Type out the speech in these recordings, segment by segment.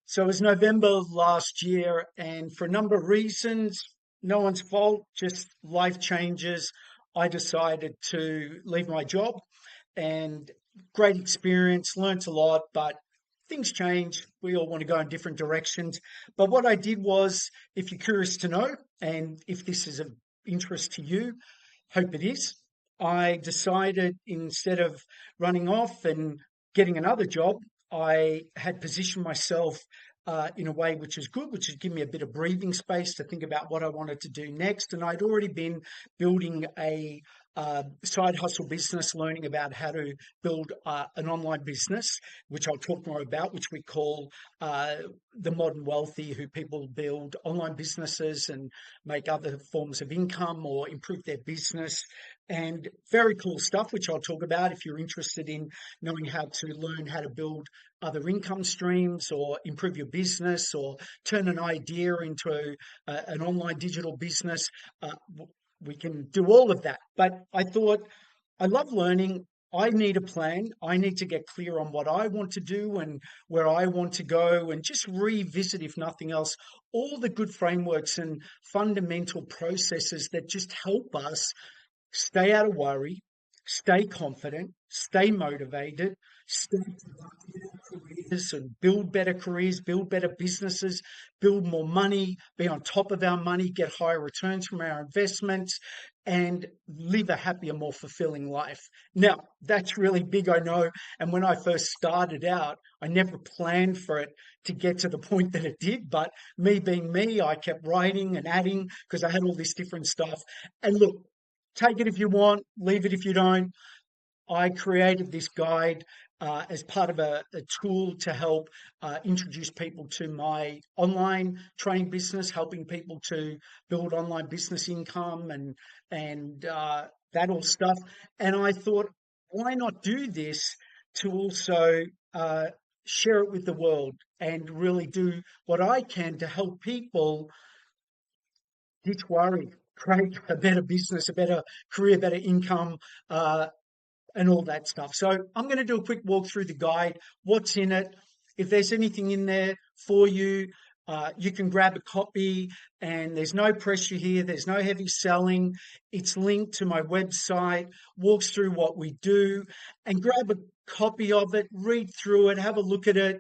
So it was November last year, and for a number of reasons, no one's fault, just life changes. I decided to leave my job, and great experience, learnt a lot, but things change. We all want to go in different directions. But what I did was, if you're curious to know, and if this is of interest to you, hope it is, I decided instead of running off and getting another job, I had positioned myself in a way which is good, which has given me a bit of breathing space to think about what I wanted to do next. And I'd already been building a side hustle business, learning about how to build an online business, which I'll talk more about, which we call the modern wealthy, who people build online businesses and make other forms of income or improve their business. And very cool stuff, which I'll talk about if you're interested in knowing how to learn how to build other income streams or improve your business or turn an idea into an online digital business. We can do all of that. But I thought, I love learning. I need a plan. I need to get clear on what I want to do and where I want to go, and just revisit, if nothing else, all the good frameworks and fundamental processes that just help us stay out of worry, stay confident, stay motivated, stay productive in our careers, and build better careers, build better businesses, build more money, be on top of our money, get higher returns from our investments, and live a happier, more fulfilling life. Now, that's really big, I know. And when I first started out, I never planned for it to get to the point that it did. But me being me, I kept writing and adding because I had all this different stuff. And look, take it if you want, leave it if you don't. I created this guide as part of a tool to help introduce people to my online training business, helping people to build online business income and that all stuff. And I thought, why not do this to also share it with the world and really do what I can to help people ditch worry, create a better business, a better career, better income, and all that stuff. So I'm going to do a quick walk through the guide, what's in it. If there's anything in there for you, you can grab a copy, and there's no pressure here. There's no heavy selling. It's linked to my website, walks through what we do, and grab a copy of it, read through it, have a look at it.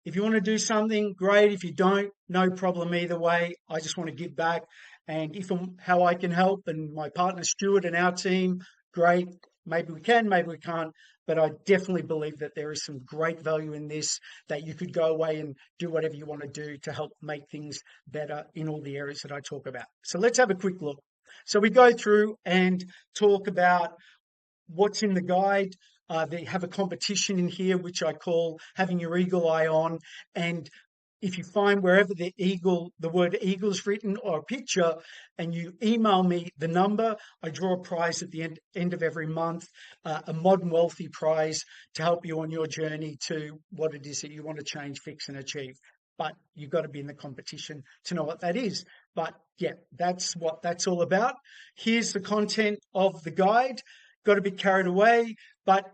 If you want to do something, great. If you don't, no problem either way. I just want to give back. And if how I can help, and my partner Stuart and our team, great. Maybe we can, maybe we can't, but I definitely believe that there is some great value in this, that you could go away and do whatever you want to do to help make things better in all the areas that I talk about. So let's have a quick look. So we go through and talk about what's in the guide. They have a competition in here, which I call having your eagle eye on. And if you find wherever the word eagle is written or a picture, and you email me the number, I draw a prize at the end of every month, a modern wealthy prize to help you on your journey to what it is that you want to change, fix, and achieve. But you've got to be in the competition to know what that is. But yeah, that's what that's all about. Here's the content of the guide. Got to be carried away, but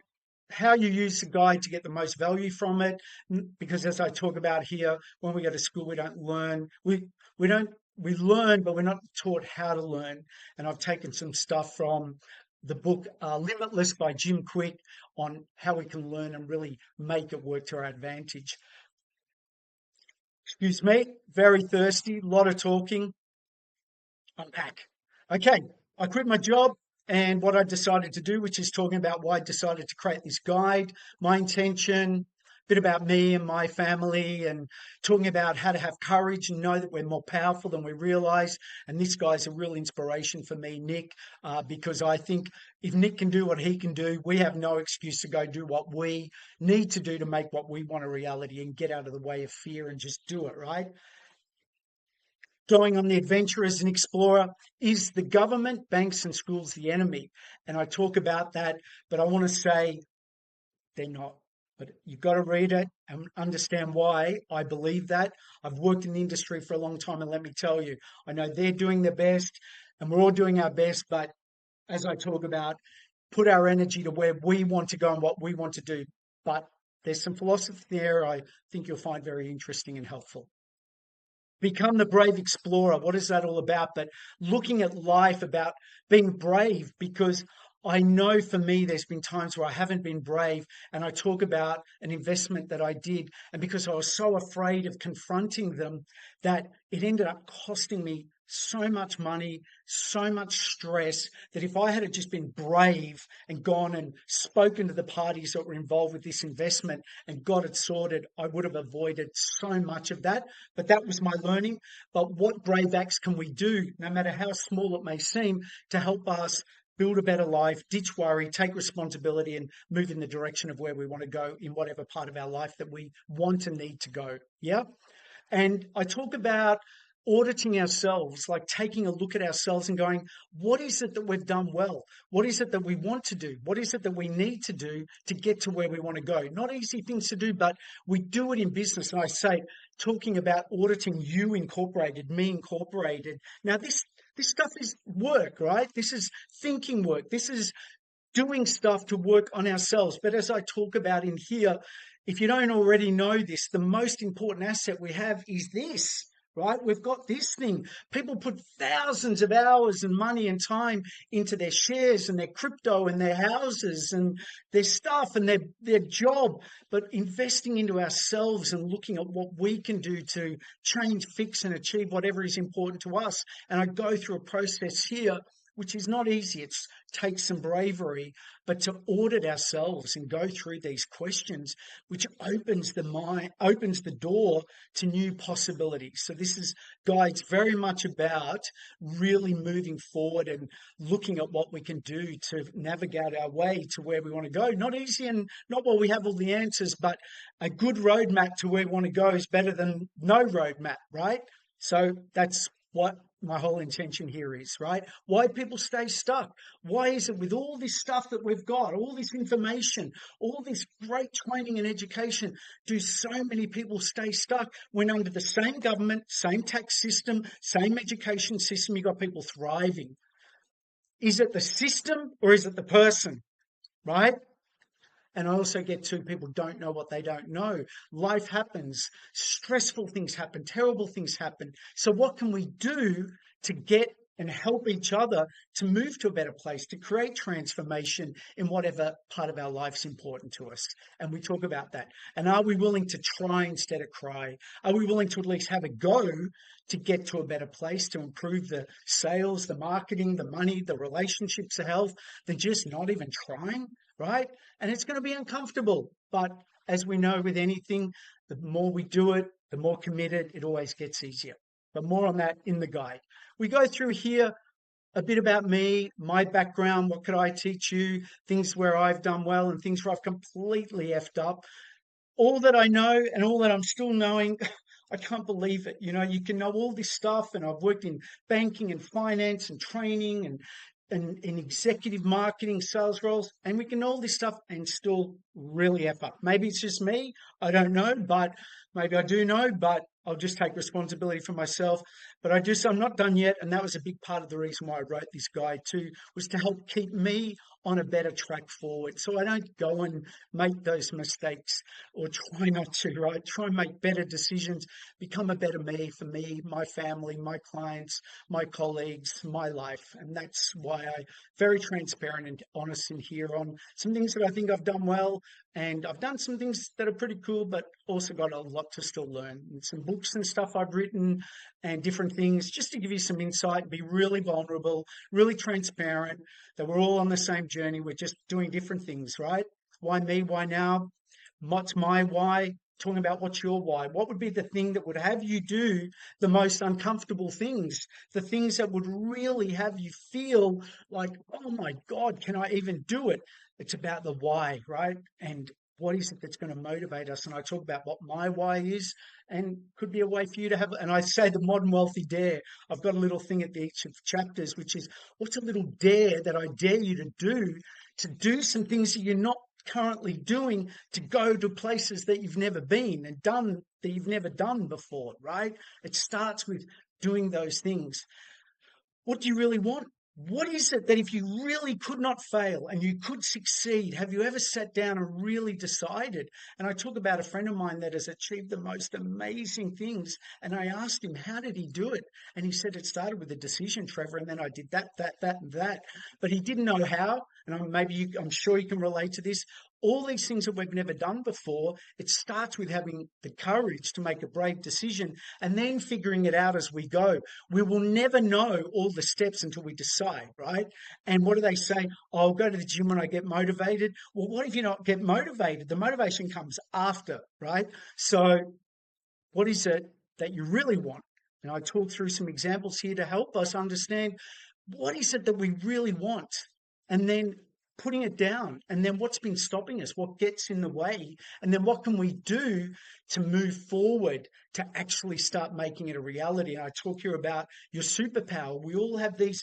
how you use the guide to get the most value from it, because as I talk about here, when we go to school, we don't learn. We learn, but we're not taught how to learn. And I've taken some stuff from the book Limitless by Jim Quick on how we can learn and really make it work to our advantage. Excuse me, very thirsty, a lot of talking. I'm back. Okay, I quit my job. And what I decided to do, which is talking about why I decided to create this guide, my intention, a bit about me and my family, and talking about how to have courage and know that we're more powerful than we realize. And this guy's a real inspiration for me, Nick, because I think if Nick can do what he can do, we have no excuse to go do what we need to do to make what we want a reality and get out of the way of fear and just do it, right? Going on the adventure as an explorer. Is the government, banks, and schools the enemy? And I talk about that, but I want to say they're not. But you've got to read it and understand why I believe that. I've worked in the industry for a long time, and let me tell you, I know they're doing their best, and we're all doing our best, but as I talk about, put our energy to where we want to go and what we want to do. But There's some philosophy there I think you'll find very interesting and helpful. Become the brave explorer. What is that all about? But looking at life about being brave, because I know for me, there's been times where I haven't been brave. And I talk about an investment that I did. And because I was so afraid of confronting them, that it ended up costing me so much money, so much stress, that if I had just been brave and gone and spoken to the parties that were involved with this investment and got it sorted, I would have avoided so much of that. But that was my learning. But what brave acts can we do, no matter how small it may seem, to help us build a better life, ditch worry, take responsibility, and move in the direction of where we want to go in whatever part of our life that we want and need to go? Yeah. And I talk about auditing ourselves, like taking a look at ourselves and going, what is it that we've done well? What is it that we want to do? What is it that we need to do to get to where we want to go? Not easy things to do, but we do it in business. And I say, talking about Auditing You Incorporated, me incorporated. Now, this stuff is work, right? This is thinking work. This is doing stuff to work on ourselves. But as I talk about in here, if you don't already know this, the most important asset we have is this, right? We've got this thing. People put thousands of hours and money and time into their shares and their crypto and their houses and their stuff and their job, but investing into ourselves and looking at what we can do to change, fix, and achieve whatever is important to us. And I go through a process here which is not easy. It takes some bravery, but to audit ourselves and go through these questions, which opens the mind, opens the door to new possibilities. So this is, guys, very much about really moving forward and looking at what we can do to navigate our way to where we want to go. Not easy and not where we have all the answers, but a good roadmap to where we want to go is better than no roadmap, right? So that's what my whole intention here is, right? Why people stay stuck. Why is it with all this stuff that we've got, all this information, all this great training and education, do so many people stay stuck when under the same government, same tax system, same education system, you've got people thriving? Is it the system or is it the person, right? And I also get to people don't know what they don't know. Life happens. Stressful things happen. Terrible things happen. So what can we do to get and help each other to move to a better place, to create transformation in whatever part of our life's important to us? And we talk about that. And are we willing to try instead of cry? Are we willing to at least have a go to get to a better place, to improve the sales, the marketing, the money, the relationships, the health, than just not even trying? Right? And it's going to be uncomfortable. But as we know with anything, the more we do it, the more committed, it always gets easier. But more on that in the guide. We go through here a bit about me, my background, what could I teach you, things where I've done well and things where I've completely effed up. All that I know and all that I'm still knowing, I can't believe it. You know, you can know all this stuff, and I've worked in banking and finance and training and in executive marketing, sales roles, and we can know all this stuff and still really F up. Maybe it's just me, I don't know, but maybe I do know, but I'll just take responsibility for myself. But I do, so I'm not done yet, and that was a big part of the reason why I wrote this guide too, was to help keep me on a better track forward, so I don't go and make those mistakes, or try not to, right? Try and make better decisions, become a better me for me, my family, my clients, my colleagues, my life. And that's why I'm very transparent and honest in here on some things that I think I've done well, and I've done some things that are pretty cool, but also got a lot to still learn. And some books and stuff I've written and different things, just to give you some insight, be really vulnerable, really transparent, that we're all on the same journey. We're just doing different things, right? Why me? Why now? What's my why? Talking about what's your why. What would be the thing that would have you do the most uncomfortable things? The things that would really have you feel like, oh my God, can I even do it? It's about the why, right? And what is it that's going to motivate us? And I talk about what my why is, and could be a way for you to have. And I say the modern wealthy dare. I've got a little thing at each of the chapters, which is, what's a little dare that I dare you to do some things that you're not currently doing, to go to places that you've never been and done that you've never done before, right? It starts with doing those things. What do you really want? what is it that if you really could not fail and you could succeed, have you ever sat down and really decided? And I talk about a friend of mine that has achieved the most amazing things. And I asked him, how did he do it? And he said, it started with a decision, Trevor. And then I did that, and that. But he didn't know how. And I'm sure you can relate to this. All these things that we've never done before, it starts with having the courage to make a brave decision and then figuring it out as we go. We will never know all the steps until we decide, right? And what do they say? Oh, I'll go to the gym when I get motivated. Well, what if you not get motivated? The motivation comes after, right? So what is it that you really want? And I talk through some examples here to help us understand what is it that we really want, and then putting it down, and then what's been stopping us, what gets in the way, and then what can we do to move forward to actually start making it a reality. And I talk here about your superpower. We all have these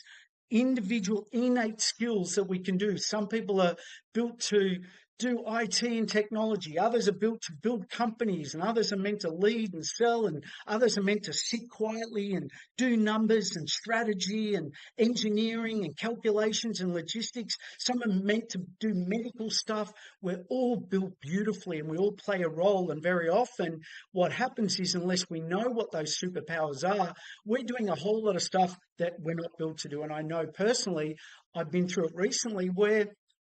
individual innate skills that we can do. Some people are built to do IT and technology. Others are built to build companies, and others are meant to lead and sell, and others are meant to sit quietly and do numbers and strategy and engineering and calculations and logistics. Some are meant to do medical stuff. We're all built beautifully and we all play a role. And very often what happens is, unless we know what those superpowers are, we're doing a whole lot of stuff that we're not built to do. And I know personally, I've been through it recently where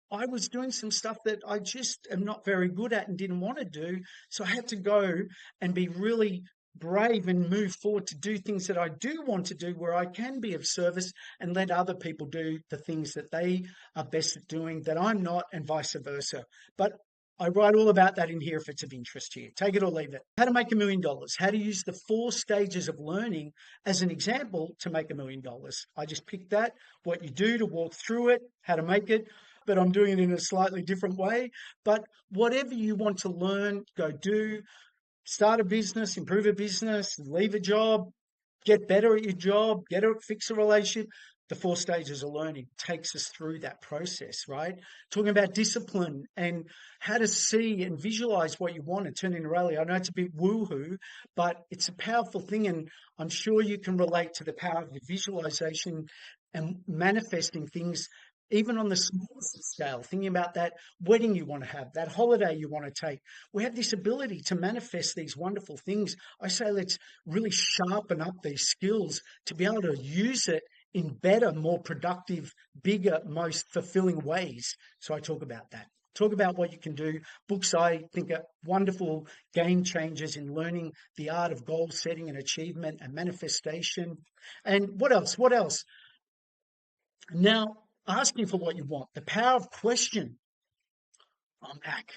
I was doing some stuff that I just am not very good at and didn't want to do. So I had to go and be really brave and move forward to do things that I do want to do, where I can be of service and let other people do the things that they are best at doing that I'm not, and vice versa. But I write all about that in here if it's of interest to you. Take it or leave it. How to make $1 million. How to use the 4 stages of learning as an example to make $1 million. I just picked that, what you do to walk through it, how to make it, but I'm doing it in a slightly different way. But whatever you want to learn, go do. Start a business, improve a business, leave a job, get better at your job, fix a relationship. The 4 stages of learning takes us through that process, right? Talking about discipline and how to see and visualize what you want and turn into reality. I know it's a bit woohoo, but it's a powerful thing. And I'm sure you can relate to the power of the visualization and manifesting things even on the smallest scale, thinking about that wedding you want to have, that holiday you want to take. We have this ability to manifest these wonderful things. I say let's really sharpen up these skills to be able to use it in better, more productive, bigger, most fulfilling ways. So I talk about that. Talk about what you can do. Books, I think, are wonderful game changers in learning the art of goal setting and achievement and manifestation. And what else? What else? Now, asking for what you want, the power of question. I'm back.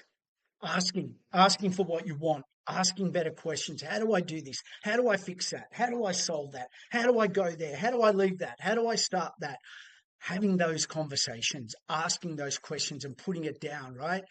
Asking for what you want, asking better questions. How do I do this? How do I fix that? How do I solve that? How do I go there? How do I leave that? How do I start that? Having those conversations, asking those questions and putting it down, right?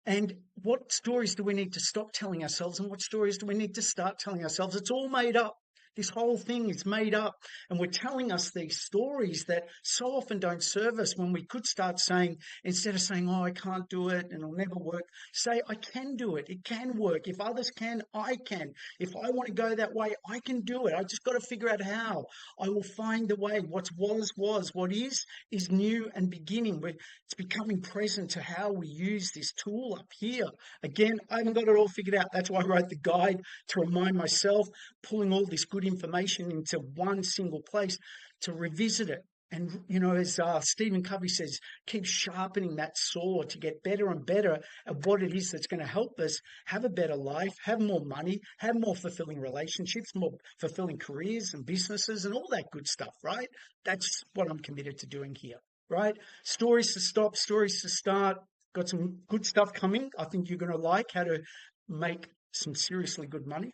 And what stories do we need to stop telling ourselves, and what stories do we need to start telling ourselves? It's all made up. This whole thing is made up, and we're telling us these stories that so often don't serve us, when we could start saying, instead of saying, oh, I can't do it and it'll never work, say, I can do it. It can work. If others can, I can. If I want to go that way, I can do it. I just got to figure out how. I will find the way. What was. What is new and beginning. It's becoming present to how we use this tool up here. Again, I haven't got it all figured out. That's why I wrote the guide, to remind myself, pulling all this good information into one single place to revisit it. And, as Stephen Covey says, keep sharpening that sword to get better and better at what it is that's going to help us have a better life, have more money, have more fulfilling relationships, more fulfilling careers and businesses and all that good stuff, right? That's what I'm committed to doing here, right? Stories to stop, stories to start. Got some good stuff coming. I think you're going to like how to make some seriously good money.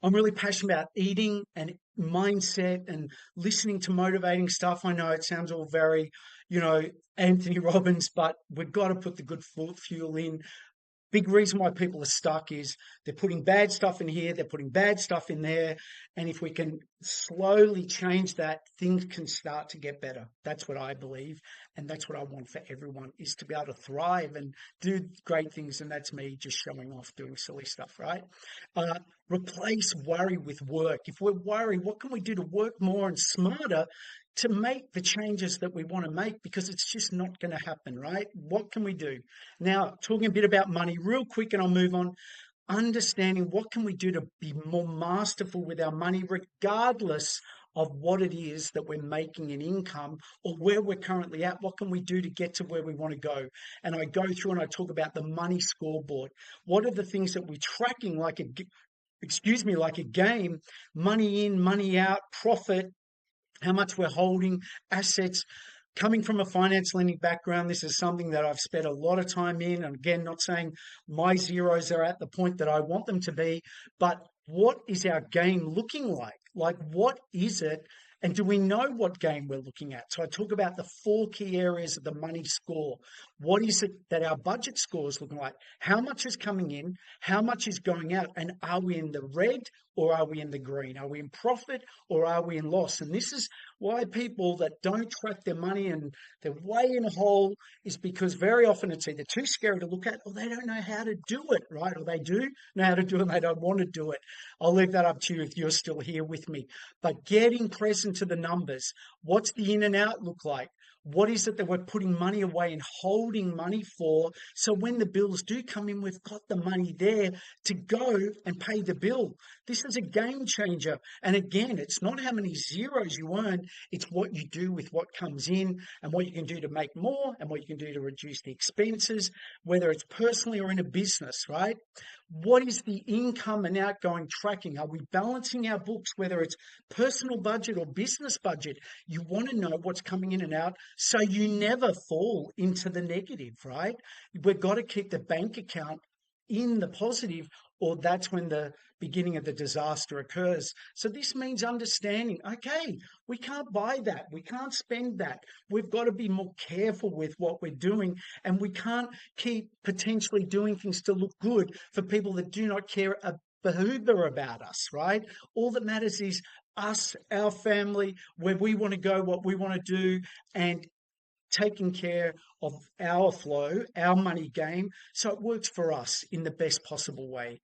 I'm really passionate about eating and mindset and listening to motivating stuff. I know it sounds all very, Anthony Robbins, but we've got to put the good fuel in. Big reason why people are stuck is they're putting bad stuff in here, they're putting bad stuff in there. And if we can slowly change that, things can start to get better. That's what I believe. And that's what I want for everyone, is to be able to thrive and do great things. And that's me just showing off, doing silly stuff, right? Uh, Replace worry with work. If we're worried, what can we do to work more and smarter to make the changes that we want to make? Because it's just not going to happen, right? What can we do? Now, talking a bit about money real quick, and I'll move on. Understanding what can we do to be more masterful with our money, regardless of what it is that we're making in income or where we're currently at. What can we do to get to where we want to go? And I go through and I talk about the money scoreboard. What are the things that we're tracking, like like a game? Money in, money out, profit, how much we're holding, assets. Coming from a finance lending background, this is something that I've spent a lot of time in. And again, not saying my zeros are at the point that I want them to be, but what is our game looking like? Like, what is it? And do we know what game we're looking at? So I talk about the 4 key areas of the money score. What is it that our budget score is looking like? How much is coming in? How much is going out? And are we in the red or are we in the green? Are we in profit or are we in loss? And this is why people that don't track their money and they're way in a hole, is because very often it's either too scary to look at or they don't know how to do it, right? Or they do know how to do it and they don't want to do it. I'll leave that up to you if you're still here with me. But getting present to the numbers, what's the in and out look like? What is it that we're putting money away and holding money for? So when the bills do come in, we've got the money there to go and pay the bill. This is a game changer. And again, it's not how many zeros you earn, it's what you do with what comes in and what you can do to make more and what you can do to reduce the expenses, whether it's personally or in a business, right? What is the income and outgoing tracking? Are we balancing our books, whether it's personal budget or business budget? You want to know what's coming in and out so you never fall into the negative, right? We've got to keep the bank account in the positive, or that's when the beginning of the disaster occurs. So this means understanding, okay, we can't buy that. We can't spend that. We've got to be more careful with what we're doing, and we can't keep potentially doing things to look good for people that do not care a behoother about us, right? All that matters is us, our family, where we want to go, what we want to do, and taking care of our flow, our money game, so it works for us in the best possible way.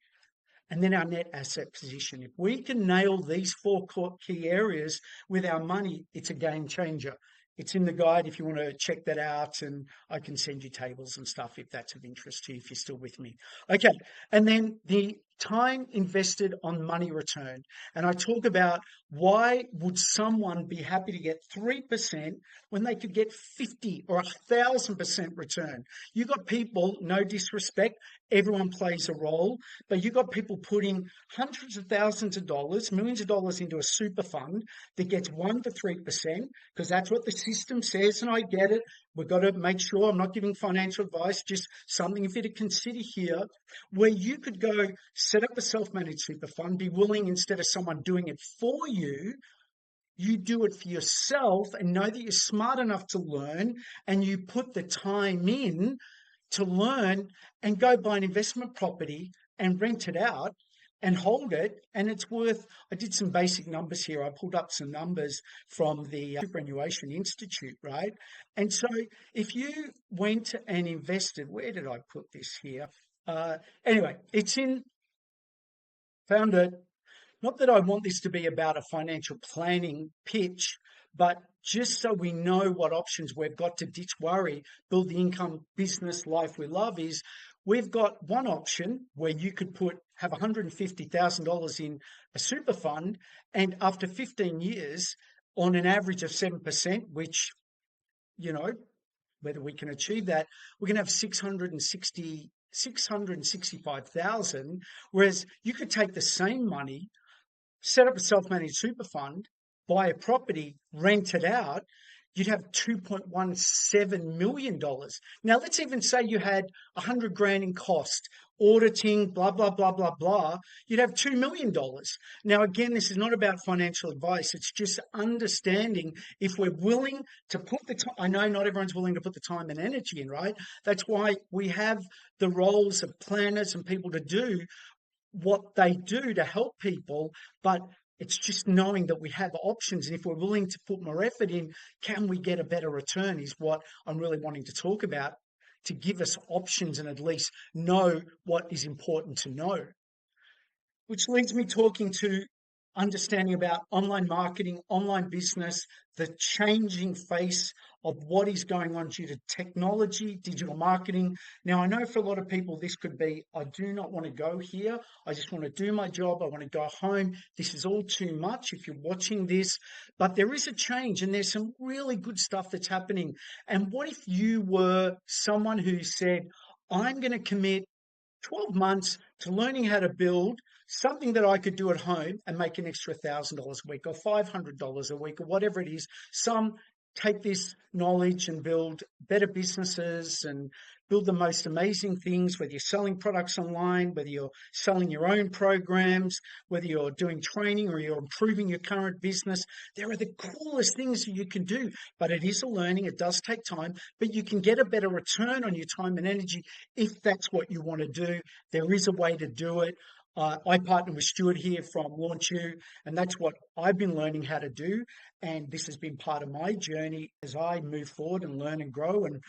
And then our net asset position. If we can nail these 4 key areas with our money, it's a game changer. It's in the guide if you want to check that out, and I can send you tables and stuff if that's of interest to you, if you're still with me. Okay, and then the time invested on money return. And I talk about why would someone be happy to get 3% when they could get 50 or 1,000% return? You got people, no disrespect, everyone plays a role, but you got people putting hundreds of thousands of dollars, millions of dollars into a super fund that gets 1 to 3%, because that's what the system says, and I get it. We've got to make sure, I'm not giving financial advice, just something for you to consider here, where you could go set up a self-managed super fund, be willing, instead of someone doing it for you, you do it for yourself and know that you're smart enough to learn, and you put the time in to learn and go buy an investment property and rent it out and hold it. And it's worth, I did some basic numbers here. I pulled up some numbers from the Superannuation Institute, right? And so if you went and invested, where did I put this here? Anyway, found it. Not that I want this to be about a financial planning pitch, but just so we know what options we've got to ditch worry, build the income, business, life we love, is we've got one option where you could have $150,000 in a super fund, and after 15 years, on an average of 7%, which, whether we can achieve that, we're going to have 665,000, whereas you could take the same money, set up a self-managed super fund, buy a property, rent it out, you'd have $2.17 million. Now, let's even say you had 100 grand in cost, auditing, blah, blah, blah, blah, blah, you'd have $2 million. Now, again, this is not about financial advice. It's just understanding if we're willing to put the time. I know not everyone's willing to put the time and energy in, right? That's why we have the roles of planners and people to do what they do to help people, but It's just knowing that we have options. And if we're willing to put more effort in, can we get a better return is what I'm really wanting to talk about, to give us options and at least know what is important to know. Which leads me talking to understanding about online marketing, online business, the changing face of what is going on due to technology, digital marketing. Now, I know for a lot of people, this could be, I do not want to go here. I just want to do my job. I want to go home. This is all too much if you're watching this. But there is a change and there's some really good stuff that's happening. And what if you were someone who said, I'm going to commit 12 months to learning how to build something that I could do at home and make an extra $1,000 a week or $500 a week or whatever it is. Some take this knowledge and build better businesses and build the most amazing things, whether you're selling products online, whether you're selling your own programs, whether you're doing training or you're improving your current business. There are the coolest things that you can do, but it is a learning. It does take time, but you can get a better return on your time and energy if that's what you want to do. There is a way to do it. I partner with Stuart here from Launch You, and that's what I've been learning how to do. And this has been part of my journey as I move forward and learn and grow. And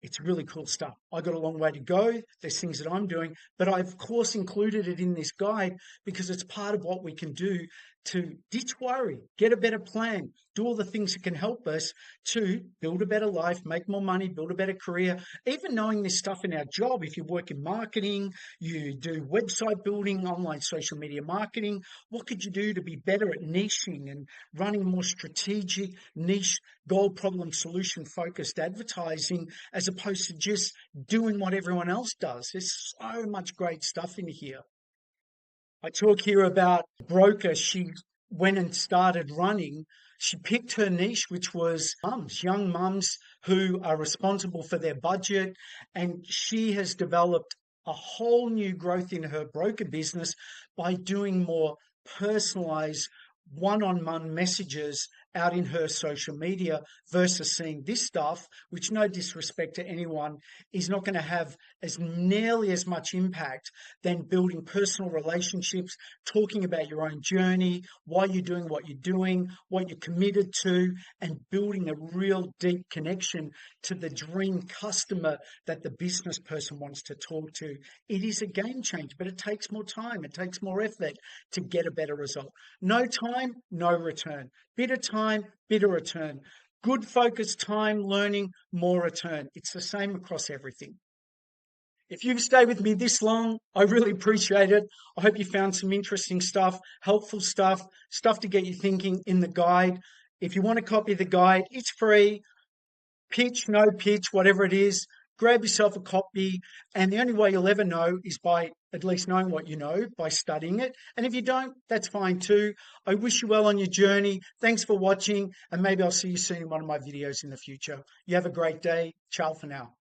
it's really cool stuff. I got a long way to go. There's things that I'm doing, but I've of course included it in this guide because it's part of what we can do to ditch worry, get a better plan, do all the things that can help us to build a better life, make more money, build a better career. Even knowing this stuff in our job, if you work in marketing, you do website building, online social media marketing, what could you do to be better at niching and running more strategic, niche, goal problem solution focused advertising as opposed to just doing what everyone else does? There's so much great stuff in here. I talk here about a broker. She went and started running. She picked her niche, which was mums, young mums who are responsible for their budget. And she has developed a whole new growth in her broker business by doing more personalized one-on-one messages out in her social media versus seeing this stuff, which, no disrespect to anyone, is not going to have as nearly as much impact than building personal relationships, talking about your own journey, why you're doing what you're doing, what you're committed to, and building a real deep connection to the dream customer that the business person wants to talk to. It is a game changer, but it takes more time. It takes more effort to get a better result. No time, no return. Bit of time, bit of return. Good focused time, learning, more return. It's the same across everything. If you've stayed with me this long, I really appreciate it. I hope you found some interesting stuff, helpful stuff, stuff to get you thinking in the guide. If you want to copy the guide, it's free. Pitch, no pitch, whatever it is, grab yourself a copy. And the only way you'll ever know is by at least knowing what you know, by studying it. And if you don't, that's fine too. I wish you well on your journey. Thanks for watching. And maybe I'll see you soon in one of my videos in the future. You have a great day. Ciao for now.